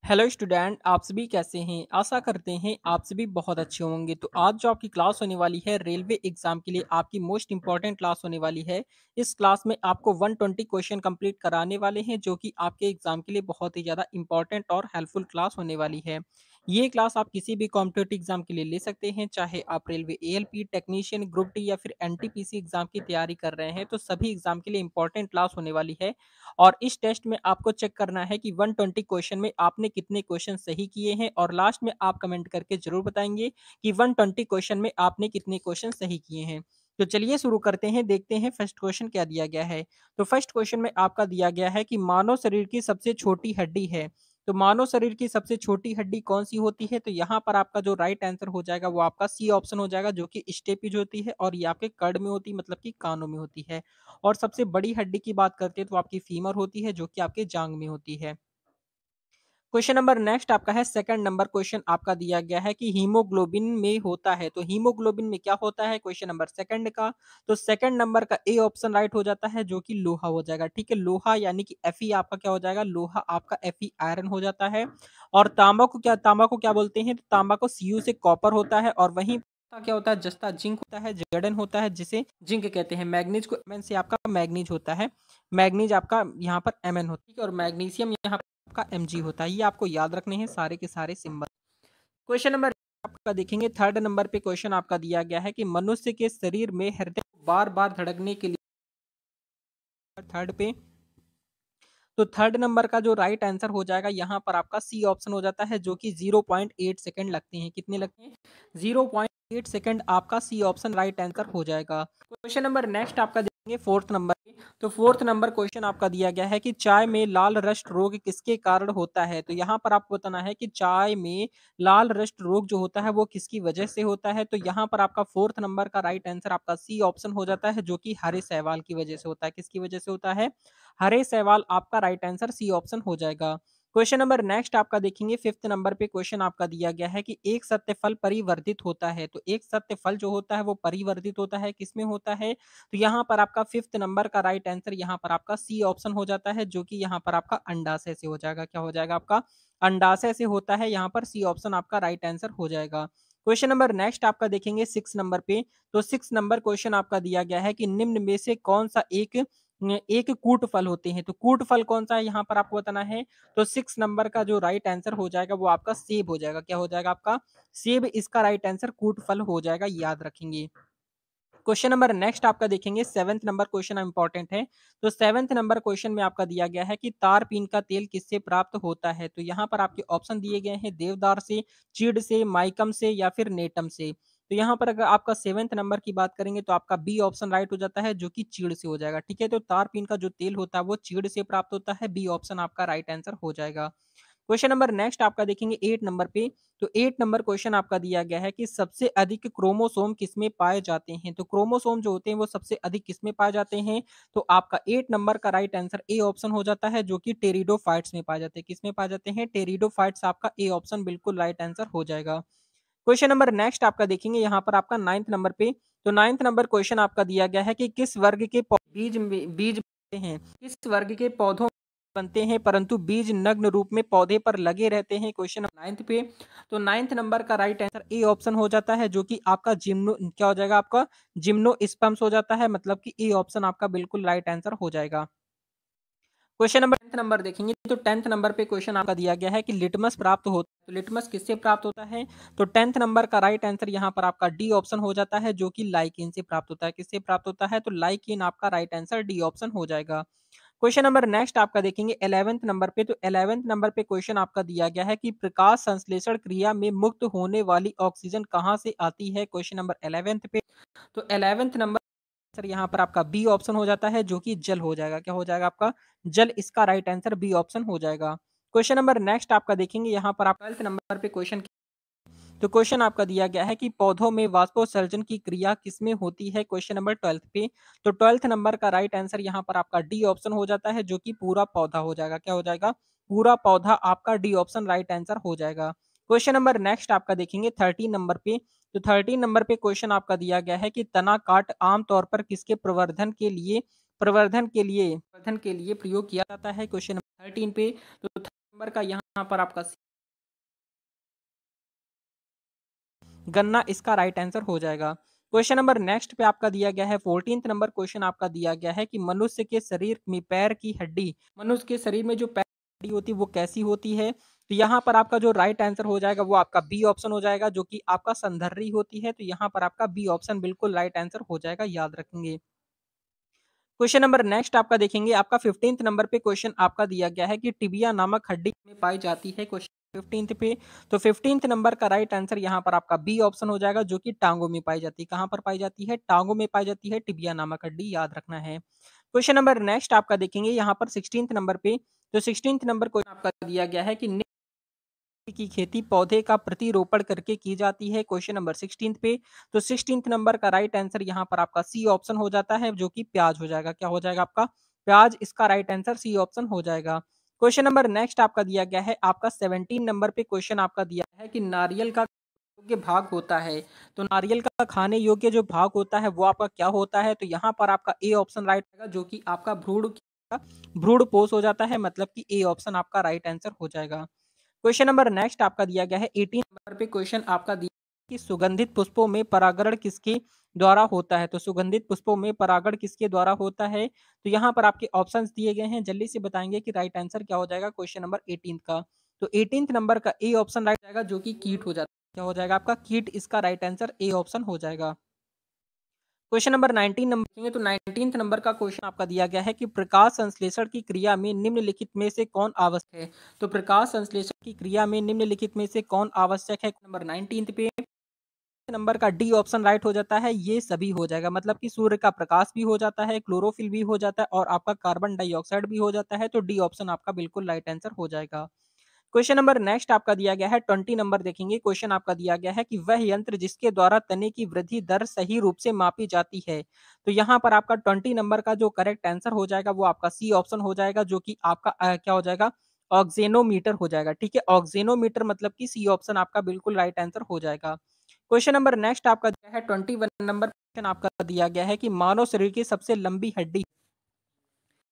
Hello student, आप सभी कैसे हैं? आशा करते हैं आप सभी बहुत अच्छे होंगे। तो आज जो आपकी क्लास होने वाली है रेलवे एग्जाम के लिए आपकी मोस्ट इंपॉर्टेंट क्लास होने वाली है। इस क्लास में आपको 120 क्वेश्चन कंप्लीट कराने वाले हैं जो कि आपके एग्जाम के लिए बहुत ही ज़्यादा इंपॉर्टेंट और हेल्पफुल क्लास होने वाली है। ये क्लास आप किसी भी कॉम्पिटेटिव एग्जाम के लिए ले सकते हैं, चाहे आप railway ALP, technician, group D या फिर एनटीपीसी एग्जाम की तैयारी कर रहे हैं, तो सभी एग्जाम के लिए इंपॉर्टेंट क्लास होने वाली है। और इस टेस्ट में आपको चेक करना है कि 120 क्वेश्चन में आपने कितने क्वेश्चन सही किए हैं और लास्ट में आप कमेंट करके जरूर बताएंगे कि 120 क्वेश्चन में आपने कितने क्वेश्चन सही किए हैं। तो चलिए शुरू करते हैं, देखते हैं फर्स्ट क्वेश्चन क्या दिया गया है। तो फर्स्ट क्वेश्चन में आपका दिया गया है कि मानव शरीर की सबसे छोटी हड्डी है। तो मानव शरीर की सबसे छोटी हड्डी कौन सी होती है? तो यहाँ पर आपका जो राइट आंसर हो जाएगा वो आपका सी ऑप्शन हो जाएगा, जो कि स्टेपिज होती है और ये आपके कड़ में होती है, मतलब कि कानों में होती है। और सबसे बड़ी हड्डी की बात करते हैं तो आपकी फीमर होती है, जो कि आपके जांग में होती है। क्वेश्चन नंबर नेक्स्ट आपका है, सेकंड नंबर क्वेश्चन आपका दिया गया है कि हीमोग्लोबिन में होता है। तो हीमोग्लोबिन में क्या होता है क्वेश्चन नंबर सेकंड का? तो सेकंड नंबर का ए ऑप्शन राइट हो जाता है, जो कि लोहा हो जाएगा। ठीक है, लोहा यानी कि एफई आपका क्या हो जाएगा? लोहा आपका एफई आयरन हो जाता है। और तांबा को क्या बोलते हैं? तो तांबा को सीयू से कॉपर होता है। और वहीं क्या होता है? जस्ता जिंक होता है, जर्डन होता है जिसे जिंक कहते हैं। मैग्नीज को एमएन से आपका मैग्नीज होता है। मैग्नीज आपका यहाँ पर एमएन होता है और मैग्नीशियम यहाँ आपका mg होता है। ये आपको याद रखने हैं सारे के सारे सिंबल। क्वेश्चन नंबर आपका देखेंगे, थर्ड नंबर पे क्वेश्चन आपका दिया गया है कि मनुष्य के शरीर में हृदय बार बार धड़कने के लिए थर्ड पे तो थर्ड नंबर का जो राइट आंसर हो जाएगा यहाँ पर आपका सी ऑप्शन हो जाता है, जो कि 0.8 सेकंड लगते हैं। कितने लगते हैं? 0.8 सेकंड आपका सी ऑप्शन राइट आंसर हो जाएगा। क्वेश्चन नंबर नेक्स्ट आपका देखेंगे फोर्थ नंबर पे। तो फोर्थ नंबर क्वेश्चन आपका दिया गया है कि चाय में लाल रस्ट रोग किसके कारण होता है? तो यहाँ पर आपको बताना है कि चाय में लाल रस्ट रोग जो होता है वो किसकी वजह से होता है। तो यहाँ पर आपका फोर्थ नंबर का राइट आंसर आपका सी ऑप्शन हो जाता है, जो कि हरे शैवाल की वजह से होता है। किसकी वजह से होता है? हरे शैवाल आपका राइट आंसर सी ऑप्शन हो जाएगा। क्वेश्चन नंबर नेक्स्ट आपका देखेंगे, फिफ्थ नंबर पे क्वेश्चन आपका दिया गया है कि एक सत्य फल परिवर्तित होता है। तो एक सत्य फल जो होता है वो परिवर्तित होता है, किसमें होता है? तो यहाँ पर आपका फिफ्थ नंबर का राइट आंसर यहाँ पर आपका सी ऑप्शन हो जाता है, जो कि यहाँ पर आपका अंडाशय से हो जाएगा। क्या हो जाएगा? आपका अंडाशय से होता है। यहाँ पर सी ऑप्शन आपका राइट आंसर हो जाएगा। क्वेश्चन नंबर नेक्स्ट आपका देखेंगे सिक्स नंबर पे। तो सिक्स नंबर क्वेश्चन आपका दिया गया है कि निम्न में से कौन सा एक कूट फल होते हैं। तो कूट फल कौन सा है यहाँ पर आपको बताना है। तो सिक्स नंबर का जो राइट आंसर हो जाएगा वो आपका सेब हो जाएगा। क्या हो जाएगा? आपका सेब इसका राइट आंसर कूट फल हो जाएगा, याद रखेंगे। क्वेश्चन नंबर नेक्स्ट आपका देखेंगे, सेवंथ नंबर क्वेश्चन इंपॉर्टेंट है। तो सेवंथ नंबर क्वेश्चन में आपका दिया गया है कि तारपीन का तेल किससे प्राप्त होता है? तो यहाँ पर आपके ऑप्शन दिए गए हैं, देवदार से, चीड़ से, माइकम से या फिर नेटम से। तो यहाँ पर अगर आपका सेवंथ नंबर की बात करेंगे तो आपका बी ऑप्शन राइट हो जाता है, जो कि चीड़ से हो जाएगा। ठीक है, तो तारपीन का जो तेल होता है वो चीड़ से प्राप्त होता है। बी ऑप्शन आपका राइट आंसर हो जाएगा। क्वेश्चन नंबर नेक्स्ट आपका देखेंगे 8 नंबर पे। तो 8 नंबर क्वेश्चन आपका दिया गया है कि सबसे अधिक क्रोमोसोम किसमें पाए जाते हैं? तो क्रोमोसोम जो होते हैं वो सबसे अधिक किसमें पाए जाते हैं? तो आपका 8 नंबर का राइट आंसर ए ऑप्शन हो जाता है, जो कि टेरिडोफाइट्स में पाए जाते हैं। किसमें पाए जाते हैं? टेरिडोफाइट्स आपका ए ऑप्शन बिल्कुल राइट आंसर हो जाएगा। क्वेश्चन नंबर नेक्स्ट आपका देखेंगे यहाँ पर आपका नाइन्थ नंबर पे। तो नाइन्थ नंबर क्वेश्चन आपका दिया गया है कि किस वर्ग के बीज बनते हैं? किस वर्ग के पौधों बनते हैं परंतु बीज नग्न रूप में पौधे पर लगे रहते हैं? क्वेश्चन नंबर नाइन्थ पे। तो नाइन्थ नंबर का राइट आंसर ए ऑप्शन हो जाता है, जो कि आपका जिम्नो क्या हो जाएगा? आपका जिम्नोस्पर्म्स हो जाता है, मतलब कि ए ऑप्शन आपका बिल्कुल राइट आंसर हो जाएगा। क्वेश्चन नंबर 10th नंबर देखेंगे, तो 10th नंबर पे क्वेश्चन आपका दिया गया है कि लिटमस प्राप्त होता है। तो लिटमस किससे प्राप्त होता है? तो 10th नंबर का राइट आंसर यहाँ पर आपका डी ऑप्शन हो जाता है, जो कि लाइकिन से प्राप्त होता है। किससे प्राप्त होता है? तो लाइकिन आपका राइट आंसर डी ऑप्शन हो जाएगा। क्वेश्चन नंबर नेक्स्ट आपका देखेंगे 11th नंबर पे। तो 11th नंबर पे क्वेश्चन आपका दिया गया है कि प्रकाश संश्लेषण क्रिया में मुक्त होने वाली ऑक्सीजन कहाँ से आती है? क्वेश्चन नंबर 11th पे। तो 11th नंबर आंसर यहाँ पर आपका बी ऑप्शन हो जाता है, जो कि जल हो जाएगा। क्या हो जाएगा? आपका जल इसका राइट आंसर बी ऑप्शन हो जाएगा। क्वेश्चन नंबर नेक्स्ट आपका देखेंगे यहाँ पर आप 12th नंबर पे क्वेश्चन। तो क्वेश्चन आपका दिया गया है कि पौधों में वाष्पोत्सर्जन की क्रिया किसमें होती है? क्वेश्चन नंबर 12th पे। तो 12th नंबर का राइट आंसर यहाँ पर आपका डी ऑप्शन हो जाता है, जो कि पूरा पौधा हो जाएगा। क्या हो जाएगा? पूरा पौधा आपका डी ऑप्शन राइट आंसर हो जाएगा। क्वेश्चन नंबर नेक्स्ट आपका देखेंगे 13 नंबर पे। तो 13 नंबर पे क्वेश्चन आपका दिया गया है कि तना काट आमतौर पर किसके प्रवर्धन के लिए प्रयोग किया जाता है? क्वेश्चन नंबर 13 पे। तो नंबर का यहाँ यहाँ पर आपका गन्ना इसका राइट आंसर हो जाएगा। क्वेश्चन नंबर नेक्स्ट पे आपका दिया गया है 14th नंबर क्वेश्चन आपका दिया गया है कि मनुष्य के शरीर में पैर की हड्डी, मनुष्य के शरीर में जो पैर की हड्डी होती है वो कैसी होती है? तो यहाँ पर आपका जो राइट आंसर हो जाएगा वो आपका बी ऑप्शन हो जाएगा, जो कि आपका संधर्री होती है। तो यहाँ पर आपका बी ऑप्शन बिल्कुल राइट आंसर हो जाएगा, याद रखेंगे। क्वेश्चन नंबर नेक्स्ट आपका देखेंगे, आपका 15th नंबर पे क्वेश्चन आपका दिया गया है कि टिबिया नामक हड्डी में पाई जाती है, क्वेश्चन 15th पे। तो 15th नंबर का राइट आंसर यहाँ पर आपका बी ऑप्शन हो जाएगा, जो कि टांगों में पाई जाती है। कहाँ पर पाई जाती है? टांगों में पाई जाती है टिबिया नामक हड्डी, याद रखना है। क्वेश्चन नंबर नेक्स्ट आपका देखेंगे यहाँ पर 16th नंबर पे। तो 16th नंबर क्वेश्चन आपका दिया गया है कि की खेती पौधे का प्रतिरोपण करके की जाती है, क्वेश्चन नंबर 16 पे। तो 16 नंबर का राइट आंसर यहाँ पर आपका सी ऑप्शन हो जाता है, जो कि प्याज हो जाएगा। क्या हो जाएगा आपका? प्याज इसका राइट आंसर सी ऑप्शन हो जाएगा। क्वेश्चन नंबर नेक्स्ट आपका दिया गया है, आपका 17 नंबर पे क्वेश्चन आपका दिया है कि नारियल का योग्य भाग होता है। तो नारियल का खाने योग्य जो भाग होता है वो आपका क्या होता है? तो यहाँ पर आपका ए ऑप्शन राइट आएगा, जो कि आपका भ्रूण पोष हो जाता है, मतलब कि ए ऑप्शन आपका राइट आंसर हो जाएगा। क्वेश्चन नंबर नेक्स्ट आपका दिया गया है 18 नंबर पे क्वेश्चन आपका दिया है कि सुगंधित पुष्पों में परागण किसके द्वारा होता है? तो सुगंधित पुष्पों में परागण किसके द्वारा होता है? तो यहाँ पर आपके ऑप्शंस दिए गए हैं, जल्दी से बताएंगे कि राइट आंसर क्या हो जाएगा क्वेश्चन नंबर 18 का। तो 18th नंबर का ए ऑप्शन राइट आएगा, जो कि कीट हो जाता है। क्या हो जाएगा आपका? कीट इसका राइट आंसर ए ऑप्शन हो जाएगा। क्वेश्चन नंबर 19 नंबर देखेंगे, तो 19th नंबर का क्वेश्चन आपका दिया गया है कि प्रकाश संश्लेषण की क्रिया में निम्नलिखित में से कौन आवश्यक है? तो प्रकाश संश्लेषण की क्रिया में निम्नलिखित में से कौन आवश्यक है? नंबर 19 पे नंबर का डी ऑप्शन राइट हो जाता है, ये सभी हो जाएगा, मतलब कि सूर्य का प्रकाश भी हो जाता है, क्लोरोफिल भी हो जाता है और आपका कार्बन डाइऑक्साइड भी हो जाता है। तो डी ऑप्शन आपका बिल्कुल राइट आंसर हो जाएगा। क्वेश्चन नंबर नेक्स्ट आपका दिया गया है 20 नंबर देखेंगे, क्वेश्चन आपका दिया गया है कि वह यंत्र जिसके द्वारा तने की वृद्धि दर सही रूप से मापी जाती है। तो यहाँ पर आपका 20 नंबर का जो करेक्ट आंसर हो जाएगा वो आपका सी ऑप्शन हो जाएगा, जो कि आपका क्या हो जाएगा? ऑक्जेनोमीटर हो जाएगा। ठीक है, ऑक्जेनोमीटर मतलब कि सी ऑप्शन आपका बिल्कुल राइट आंसर हो जाएगा। क्वेश्चन नंबर नेक्स्ट आपका दिया है 21 नंबर क्वेश्चन आपका दिया गया है कि मानव शरीर की सबसे लंबी हड्डी,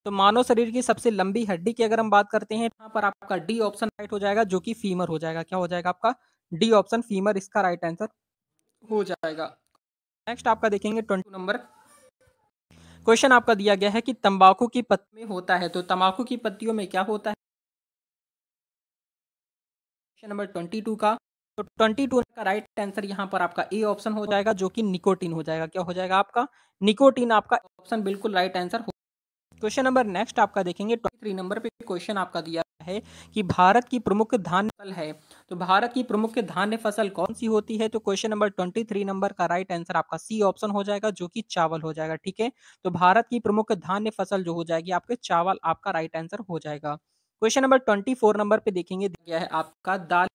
तो मानव शरीर की सबसे लंबी हड्डी की अगर हम बात करते हैं, यहाँ पर आपका डी ऑप्शन राइट हो जाएगा, जो कि फीमर हो जाएगा। क्या हो जाएगा आपका? डी ऑप्शन फीमर इसका राइट आंसर हो जाएगा। नेक्स्ट आपका देखेंगे 22 नंबर क्वेश्चन आपका दिया गया है कि तंबाकू की पत्ती में होता है। तो तंबाकू की पत्तियों में क्या होता है? क्वेश्चन नंबर 22 का। तो 22 का राइट आंसर यहाँ पर आपका ए ऑप्शन हो जाएगा, जो कि निकोटीन हो जाएगा। क्या हो जाएगा आपका? निकोटीन आपका ऑप्शन बिल्कुल right answer. Question number next आपका देखेंगे 23 नंबर पे क्वेश्चन आपका दिया है कि भारत की प्रमुख धान्य फसल है। तो भारत की प्रमुख धान्य फसल कौन सी होती है? तो क्वेश्चन नंबर 23 नंबर का राइट आंसर आपका सी ऑप्शन हो जाएगा, जो कि चावल हो जाएगा। ठीक है, तो भारत की प्रमुख धान्य फसल जो हो जाएगी आपके चावल, आपका राइट आंसर हो जाएगा। क्वेश्चन नंबर 24 नंबर पे देखेंगे, दिया है आपका दाल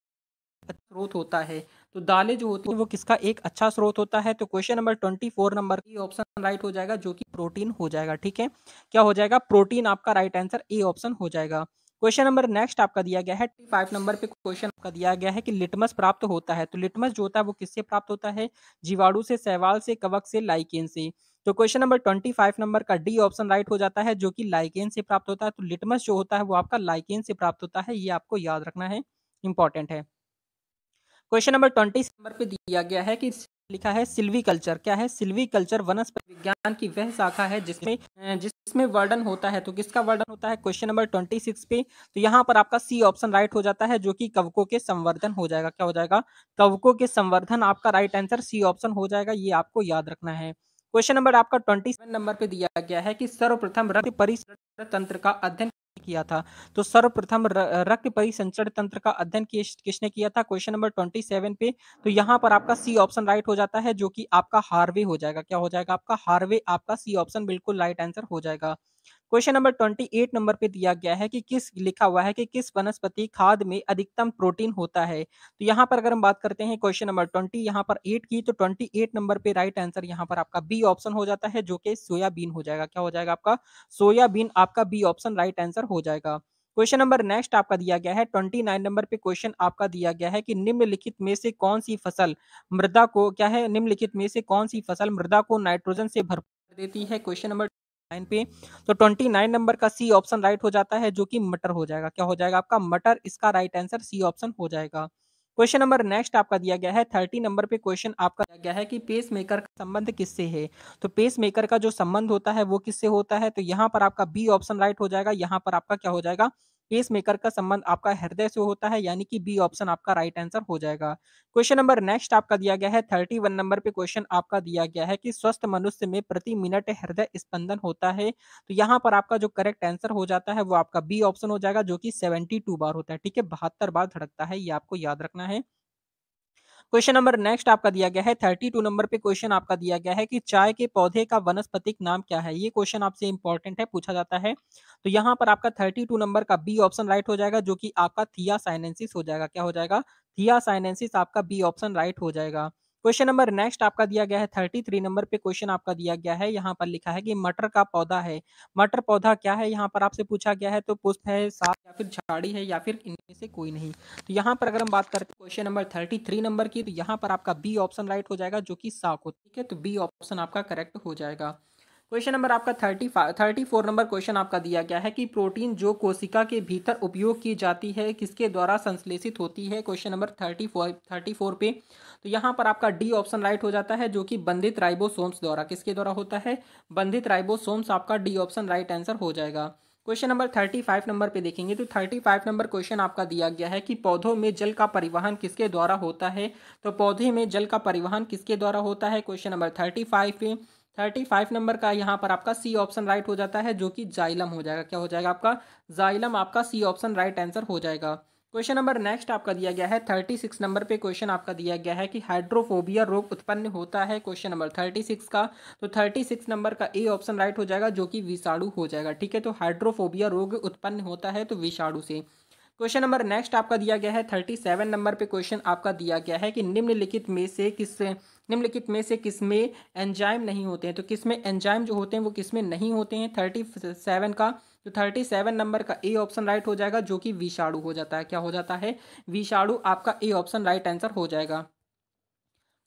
स्रोत होता है। तो दालें जो होती है वो किसका एक अच्छा स्रोत होता है? तो क्वेश्चन नंबर 24 नंबर की ऑप्शन राइट हो जाएगा, जो कि प्रोटीन हो जाएगा। ठीक है, क्या हो जाएगा? प्रोटीन आपका राइट आंसर ए ऑप्शन हो जाएगा। क्वेश्चन नंबर नेक्स्ट आपका दिया गया है 5 नंबर पे क्वेश्चन आपका दिया गया है कि लिटमस प्राप्त होता है। तो लिटमस जो होता है वो किससे प्राप्त होता है? जीवाणु से, शैवाल से, कवक से, लाइकेन से। तो क्वेश्चन नंबर 25 नंबर का डी ऑप्शन राइट हो जाता है, जो कि लाइकेन से प्राप्त होता है। तो लिटमस जो होता है वो आपका लाइकेन से प्राप्त होता है, ये आपको याद रखना है, इंपॉर्टेंट है। क्वेश्चन नंबर 20 नंबर पे दिया गया है कि लिखा है सिल्वीकल्चर। क्या है? सिल्वीकल्चर वनस्पति विज्ञान की वह शाखा है जिसमें वर्णन होता है। तो किसका वर्णन होता है? क्वेश्चन नंबर 26 पे। तो यहाँ पर आपका सी ऑप्शन राइट हो जाता है, जो कि कवकों के संवर्धन हो जाएगा। क्या हो जाएगा? कवकों के संवर्धन आपका राइट आंसर सी ऑप्शन हो जाएगा, ये आपको याद रखना है। क्वेश्चन नंबर आपका 27 नंबर पे दिया गया है कि सर्वप्रथम रक्त परिसंचरण तंत्र का अध्ययन किया था। तो सर्वप्रथम रक्त परिसंचरण तंत्र का अध्ययन किसने किया था? क्वेश्चन नंबर 27 पे। तो यहाँ पर आपका सी ऑप्शन राइट हो जाता है, जो कि आपका हार्वे हो जाएगा। क्या हो जाएगा आपका? हार्वे आपका सी ऑप्शन बिल्कुल राइट आंसर हो जाएगा। क्वेश्चन नंबर 28 नंबर पे दिया गया है कि किस लिखा हुआ है कि किस वनस्पति खाद में अधिकतम प्रोटीन होता है। तो यहाँ पर अगर हम बात करते हैं क्वेश्चन नंबर 20 यहाँ पर 8 की, तो 28 नंबर पे राइट आंसर यहाँ पर आपका बी ऑप्शन हो जाता है, जो कि सोयाबीन हो जाएगा। क्या हो जाएगा आपका? सोयाबीन आपका बी ऑप्शन राइट आंसर हो जाएगा। क्वेश्चन नंबर नेक्स्ट आपका दिया गया है 29 नंबर पे क्वेश्चन आपका दिया गया है कि निम्नलिखित में से कौन सी फसल मृदा को क्या है? निम्नलिखित में से कौन सी फसल मृदा को नाइट्रोजन से भरपूर कर देती है? क्वेश्चन नंबर 29 पे। तो 29 नंबर का सी ऑप्शन राइट हो जाता है, जो कि मटर हो जाएगा। क्या हो जाएगा आपका? मटर। इसका राइट आंसर सी ऑप्शन हो जाएगा। क्वेश्चन नंबर नेक्स्ट आपका दिया गया है 30 नंबर पे। क्वेश्चन आपका दिया गया है कि पेस मेकर का संबंध किससे है? तो पेस मेकर का जो संबंध होता है वो किससे होता है? तो यहाँ पर आपका बी ऑप्शन राइट हो जाएगा। यहाँ पर आपका क्या हो जाएगा? पेस मेकर का संबंध आपका हृदय से होता है, यानी कि बी ऑप्शन आपका राइट आंसर हो जाएगा। क्वेश्चन नंबर नेक्स्ट आपका दिया गया है 31 नंबर पे। क्वेश्चन आपका दिया गया है कि स्वस्थ मनुष्य में प्रति मिनट हृदय स्पंदन होता है। तो यहाँ पर आपका जो करेक्ट आंसर हो जाता है वो आपका बी ऑप्शन हो जाएगा, जो कि 72 बार होता है। ठीक है, 72 बार धड़कता है, ये आपको याद रखना है। क्वेश्चन नंबर नेक्स्ट आपका दिया गया है 32 नंबर पे। क्वेश्चन आपका दिया गया है कि चाय के पौधे का वनस्पतिक नाम क्या है? ये क्वेश्चन आपसे इंपॉर्टेंट है, पूछा जाता है। तो यहाँ पर आपका 32 नंबर का बी ऑप्शन राइट हो जाएगा, जो कि आपका थिया साइनेंसिस हो जाएगा। क्या हो जाएगा? थिया साइनेंसिस आपका बी ऑप्शन राइट हो जाएगा। क्वेश्चन नंबर नेक्स्ट आपका दिया गया है 33 नंबर पे। क्वेश्चन आपका दिया गया है, यहाँ पर लिखा है कि मटर का पौधा है। मटर पौधा क्या है यहाँ पर आपसे पूछा गया है? तो पुष्प है, साग या फिर झाड़ी है, या फिर इनमें से कोई नहीं। तो यहाँ पर अगर हम बात करते हैं क्वेश्चन नंबर 33 नंबर की, तो यहाँ पर आपका बी ऑप्शन राइट हो जाएगा, जो कि साग हो। ठीक है, तो बी ऑप्शन आपका करेक्ट हो जाएगा। क्वेश्चन नंबर आपका 34 नंबर क्वेश्चन आपका दिया गया है कि प्रोटीन जो कोशिका के भीतर उपयोग की जाती है किसके द्वारा संश्लेषित होती है? क्वेश्चन नंबर 34 पे। तो यहाँ पर आपका डी ऑप्शन राइट हो जाता है, जो कि बंधित राइबोसोम्स द्वारा। किसके द्वारा होता है? बंधित राइबोसोम्स। आपका डी ऑप्शन राइट आंसर हो जाएगा। क्वेश्चन नंबर 35 नंबर पे देखेंगे, तो 35 नंबर क्वेश्चन आपका दिया गया है कि पौधों में जल का परिवहन किसके द्वारा होता है? तो पौधे में जल का परिवहन किसके द्वारा होता है? क्वेश्चन नंबर 35 पे। 35 नंबर का यहाँ पर आपका सी ऑप्शन राइट हो जाता है, जो कि जाइलम हो जाएगा। क्या हो जाएगा आपका? जाइलम। आपका सी ऑप्शन राइट आंसर हो जाएगा। क्वेश्चन नंबर नेक्स्ट आपका दिया गया है 36 नंबर पे। क्वेश्चन आपका दिया गया है कि हाइड्रोफोबिया रोग उत्पन्न होता है। क्वेश्चन नंबर 36 का। तो 36 नंबर का ए ऑप्शन राइट हो जाएगा, जो कि विषाणु हो जाएगा। ठीक है, तो हाइड्रोफोबिया रोग उत्पन्न होता है तो विषाणु से। क्वेश्चन नंबर नेक्स्ट आपका दिया गया है 37 नंबर पे। क्वेश्चन आपका दिया गया है कि निम्नलिखित में से किसमें एंजाइम नहीं होते हैं? तो किसमें एंजाइम जो होते हैं वो किसमें नहीं होते हैं? 37 का। तो 37 नंबर का ए ऑप्शन राइट हो जाएगा, जो कि विषाणु हो जाता है। क्या हो जाता है? विषाणु। आपका ए ऑप्शन राइट आंसर हो जाएगा।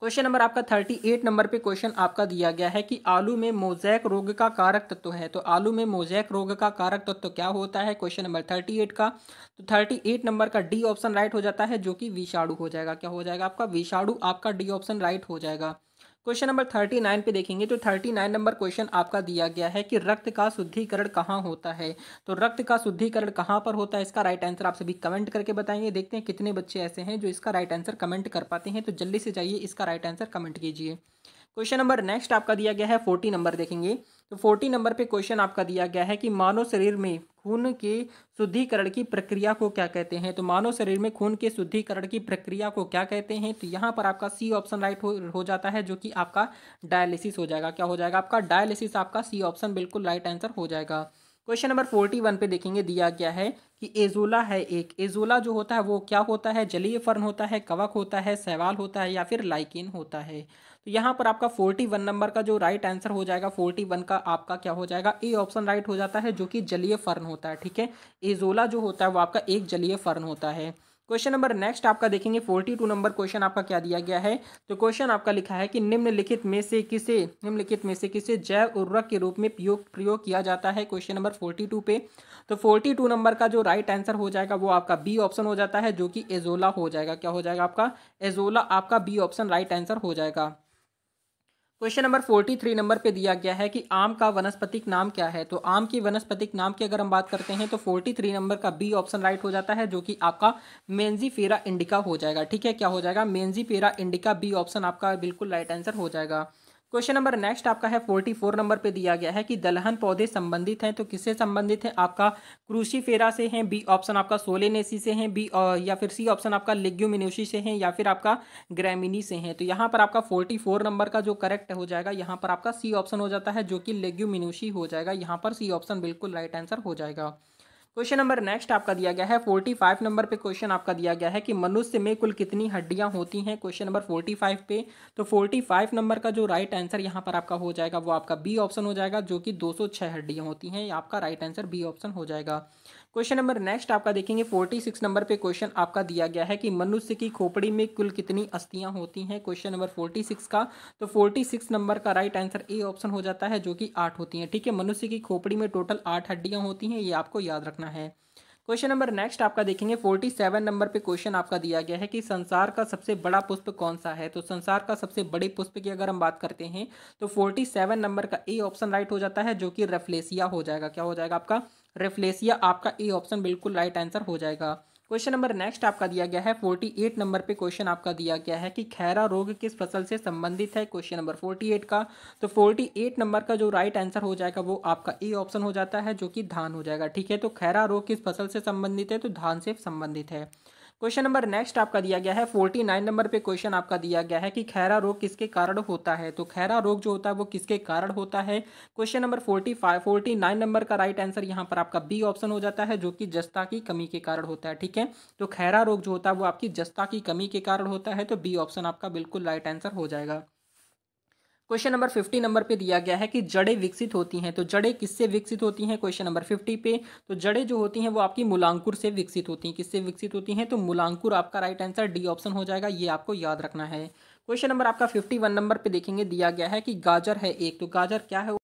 क्वेश्चन नंबर आपका 38 नंबर पे। क्वेश्चन आपका दिया गया है कि आलू में मोजैक रोग का कारक तत्व है। तो आलू में मोजैक रोग का कारक तत्व क्या होता है? क्वेश्चन नंबर 38 का। तो 38 नंबर का डी ऑप्शन राइट हो जाता है, जो कि विषाणु हो जाएगा। क्या हो जाएगा आपका? विषाणु। आपका डी ऑप्शन राइट हो जाएगा। क्वेश्चन नंबर 39 पे देखेंगे, तो 39 नंबर क्वेश्चन आपका दिया गया है कि रक्त का शुद्धिकरण कहाँ होता है? तो रक्त का शुद्धिकरण कहाँ पर होता है? इसका राइट आंसर आप सभी कमेंट करके बताएंगे। देखते हैं कितने बच्चे ऐसे हैं जो इसका राइट आंसर कमेंट कर पाते हैं। तो जल्दी से जाइए, इसका राइट आंसर कमेंट कीजिए। क्वेश्चन नंबर नेक्स्ट आपका दिया गया है 40 नंबर देखेंगे। तो 40 नंबर पे क्वेश्चन आपका दिया गया है कि मानव शरीर में खून के शुद्धिकरण की प्रक्रिया को क्या कहते हैं? तो मानव शरीर में खून के शुद्धिकरण की प्रक्रिया को क्या कहते हैं? तो यहाँ पर आपका सी ऑप्शन राइट हो जाता है, जो कि आपका डायलिसिस हो जाएगा। क्या हो जाएगा आपका? डायलिसिस। आपका सी ऑप्शन बिल्कुल राइट आंसर हो जाएगा। क्वेश्चन नंबर 41 पे देखेंगे, दिया गया है कि एजोला है एक। एजोला जो होता है वो क्या होता है? जलीय फर्न होता है, कवक होता है, शैवाल होता है, या फिर लाइकेन होता है। तो यहाँ पर आपका 41 नंबर का जो राइट आंसर हो जाएगा 41 का आपका क्या हो जाएगा? ए ऑप्शन राइट हो जाता है, जो कि जलीय फर्न होता है। ठीक है, एजोला जो होता है वो आपका एक जलीय फर्न होता है। क्वेश्चन नंबर नेक्स्ट आपका देखेंगे 42 नंबर क्वेश्चन आपका क्या दिया गया है? तो क्वेश्चन आपका लिखा है कि निम्नलिखित में से किसे जैव उर्वरक के रूप में प्रयोग किया जाता है? क्वेश्चन नंबर 42 पे। तो 42 नंबर का जो राइट आंसर हो जाएगा वो आपका बी ऑप्शन हो जाता है, जो कि एजोला हो जाएगा। क्या हो जाएगा आपका? एजोला। आपका बी ऑप्शन राइट आंसर हो जाएगा। क्वेश्चन नंबर 43 नंबर पे दिया गया है कि आम का वनस्पतिक नाम क्या है? तो आम की वनस्पतिक नाम की अगर हम बात करते हैं तो 43 नंबर का बी ऑप्शन राइट हो जाता है, जो कि आपका मेंजीफेरा इंडिका हो जाएगा। ठीक है, क्या हो जाएगा? Mangifera indica. बी ऑप्शन आपका बिल्कुल राइट आंसर हो जाएगा। क्वेश्चन नंबर नेक्स्ट आपका है 44 नंबर पे। दिया गया है कि दलहन पौधे संबंधित हैं, तो किससे संबंधित है? आपका क्रूसीफेरा से हैं। बी ऑप्शन आपका सोलेनेसी से हैं। या फिर सी ऑप्शन आपका लेग्यूमिनोसी से हैं, या फिर आपका ग्रैमिनी से हैं। तो यहाँ पर आपका 44 नंबर का जो करेक्ट हो जाएगा, यहाँ पर आपका सी ऑप्शन हो जाता है, जो कि लेग्यूमिनोसी हो जाएगा। यहाँ पर सी ऑप्शन बिल्कुल राइट आंसर हो जाएगा। क्वेश्चन नंबर नेक्स्ट आपका दिया गया है 45 नंबर पे। क्वेश्चन आपका दिया गया है कि मनुष्य में कुल कितनी हड्डियां होती हैं? क्वेश्चन नंबर 45 पे। तो 45 नंबर का जो राइट आंसर यहाँ पर आपका हो जाएगा वो आपका बी ऑप्शन हो जाएगा, जो कि 206 हड्डियां होती हैं। आपका राइट आंसर बी ऑप्शन हो जाएगा। क्वेश्चन नंबर नेक्स्ट आपका देखेंगे 46 नंबर पे क्वेश्चन आपका दिया गया है कि मनुष्य की खोपड़ी में कुल कितनी अस्थियां होती हैं। क्वेश्चन नंबर 46 का, तो 46 नंबर का राइट आंसर ए ऑप्शन हो जाता है, जो कि 8 होती हैं। ठीक है, मनुष्य की खोपड़ी में टोटल 8 हड्डियां होती हैं, ये आपको याद रखना है। क्वेश्चन नंबर नेक्स्ट आपका देखेंगे 47 नंबर पे क्वेश्चन आपका दिया गया है कि संसार का सबसे बड़ा पुष्प कौन सा है। तो संसार का सबसे बड़े पुष्प की अगर हम बात करते हैं तो 47 नंबर का ए ऑप्शन राइट हो जाता है, जो कि रेफ्लेसिया हो जाएगा। क्या हो जाएगा आपका? रेफ्लेसिया आपका ए ऑप्शन बिल्कुल राइट आंसर हो जाएगा। क्वेश्चन नंबर नेक्स्ट आपका दिया गया है 48 नंबर पे क्वेश्चन आपका दिया गया है कि खैरा रोग किस फसल से संबंधित है। क्वेश्चन नंबर 48 का, तो 48 नंबर का जो राइट आंसर हो जाएगा वो आपका ए ऑप्शन हो जाता है, जो कि धान हो जाएगा। ठीक है, तो खैरा रोग किस फसल से संबंधित है, तो धान से संबंधित है। क्वेश्चन नंबर नेक्स्ट आपका दिया गया है 49 नंबर पे क्वेश्चन आपका दिया गया है कि खैरा रोग किसके कारण होता है। तो खैरा रोग जो होता है वो किसके कारण होता है। क्वेश्चन नंबर 49 नंबर का राइट आंसर यहाँ पर आपका बी ऑप्शन हो जाता है, जो कि जस्ता की कमी के कारण होता है। ठीक है, तो खैरा रोग जो होता है वो आपकी जस्ता की कमी के कारण होता है, तो बी ऑप्शन आपका बिल्कुल राइट आंसर हो जाएगा। क्वेश्चन नंबर 50 नंबर पे दिया गया है कि जड़ें विकसित होती हैं। तो जड़ें किससे विकसित होती हैं। क्वेश्चन नंबर 50 पे, तो जड़ें जो होती हैं वो आपकी मूलांकुर से विकसित होती हैं। किससे विकसित होती हैं, तो मूलांकुर आपका राइट आंसर डी ऑप्शन हो जाएगा, ये आपको याद रखना है। क्वेश्चन नंबर आपका 51 नंबर पे देखेंगे दिया गया है कि गाजर है एक, तो गाजर क्या है।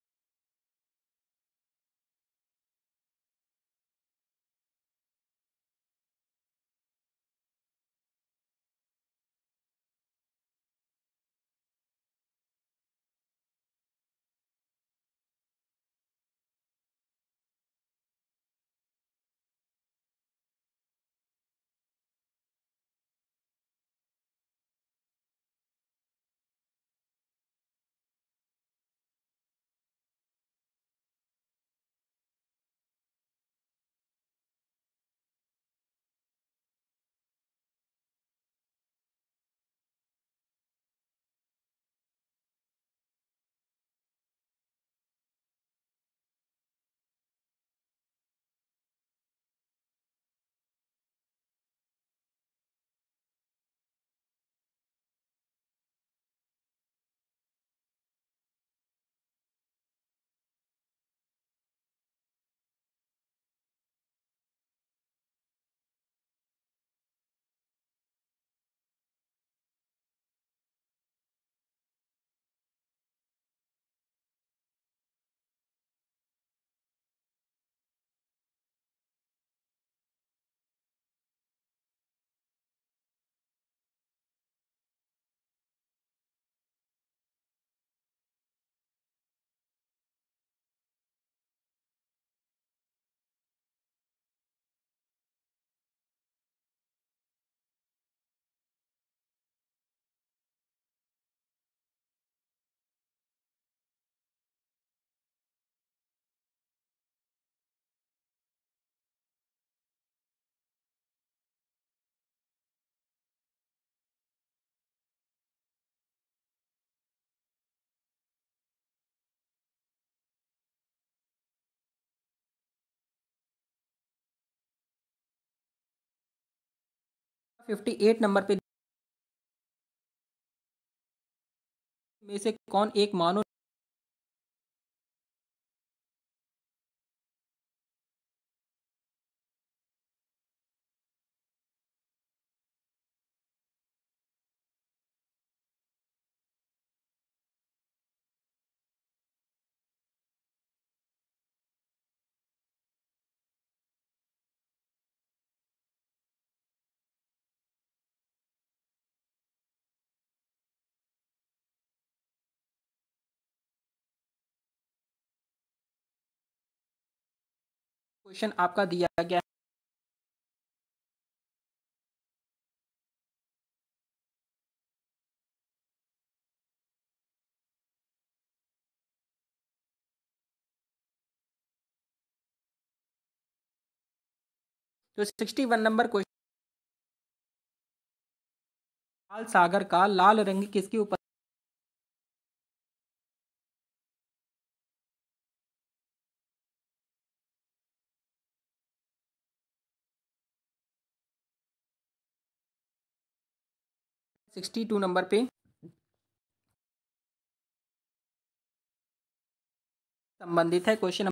58 नंबर पे में से कौन एक मानव क्वेश्चन आपका दिया गया है, तो 61 नंबर क्वेश्चन, लाल सागर का लाल रंग किसकी उपस्थिति। 62 नंबर पे संबंधित है। क्वेश्चन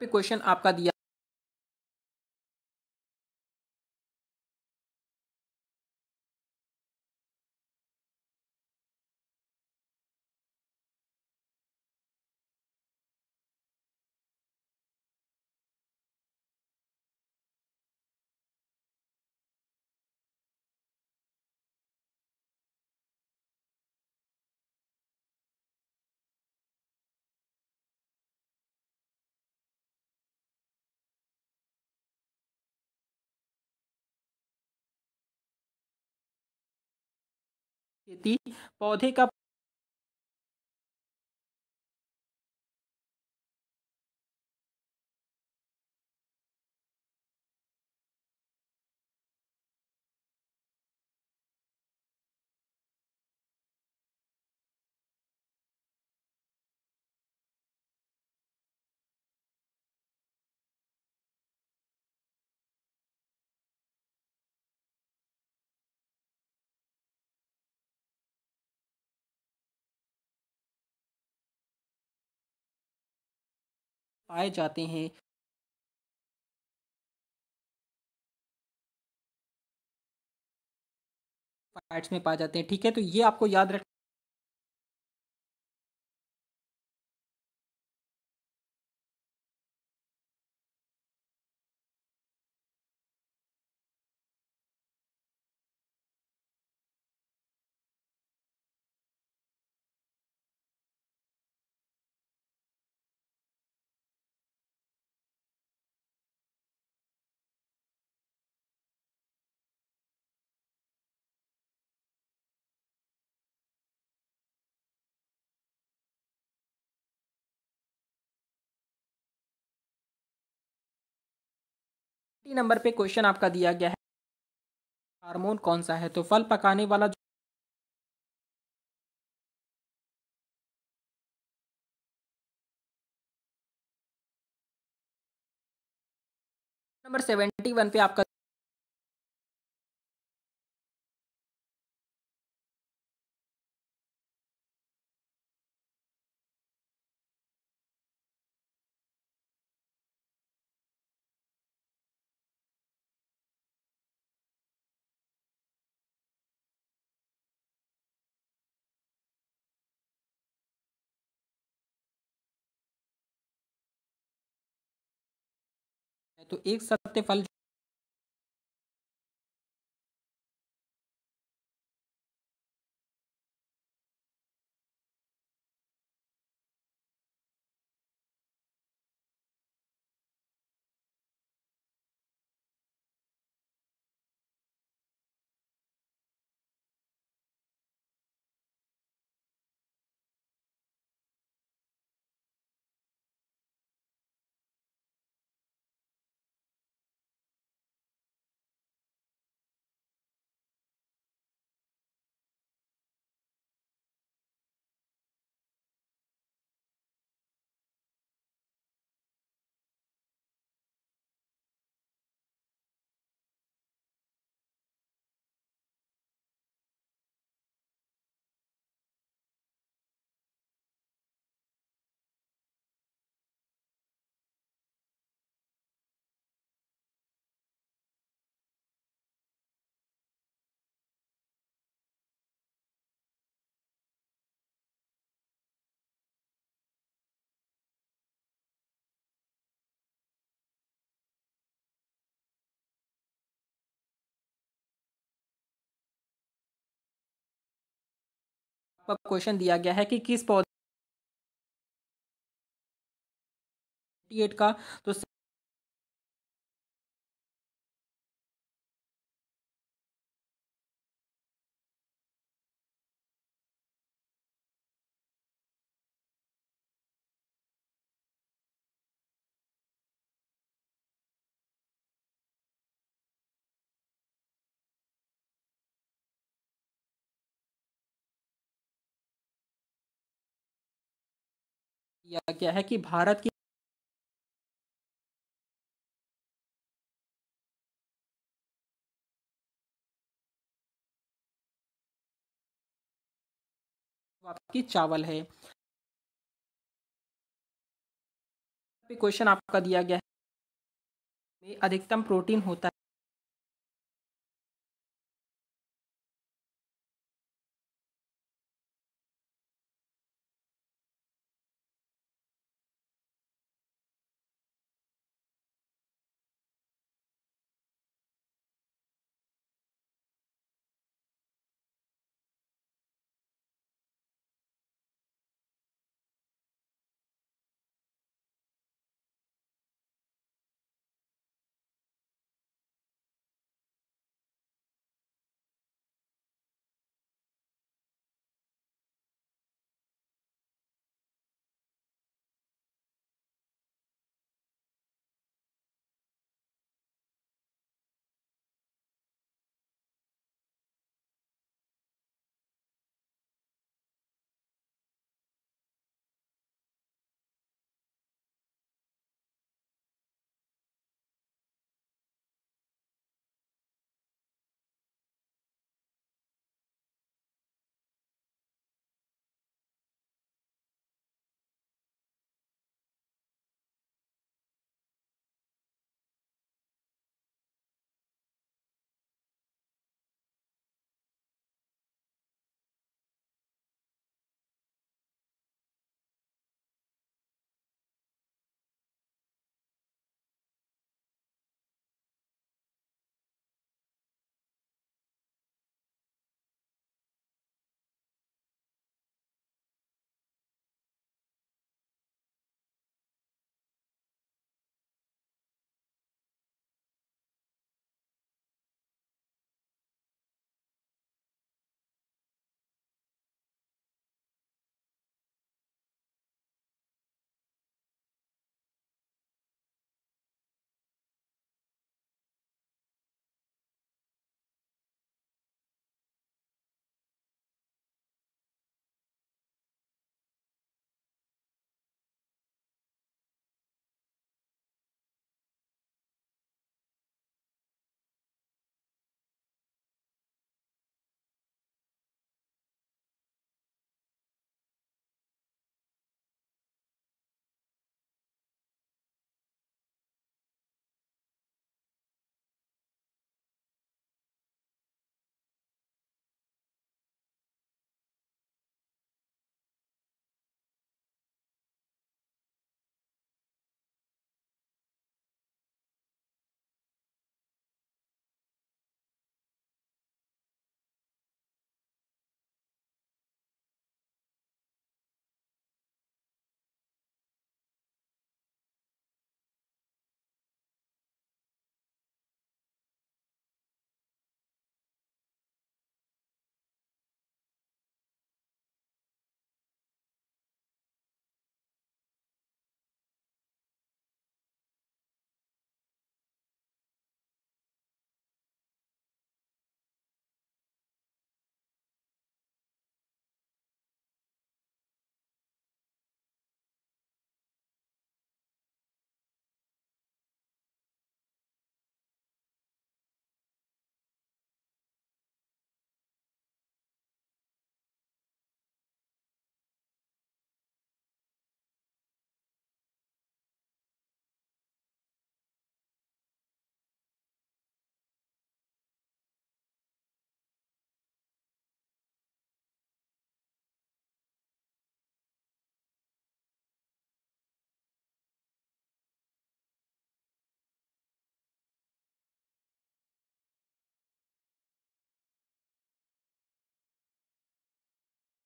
पे क्वेश्चन आपका दिया खेती पौधे का पाए जाते हैं। फैट्स में पाए जाते हैं, ठीक है? तो ये आपको याद रख नंबर पे क्वेश्चन आपका दिया गया है, हार्मोन कौन-सा है? तो फल पकाने वाला जो नंबर 71 पे आपका है, तो एक सत्य फल आपका क्वेश्चन दिया गया है कि किस पौधे 78 का तो दिया गया है कि भारत की आपकी चावल है। पे क्वेश्चन आपका दिया गया है में अधिकतम प्रोटीन होता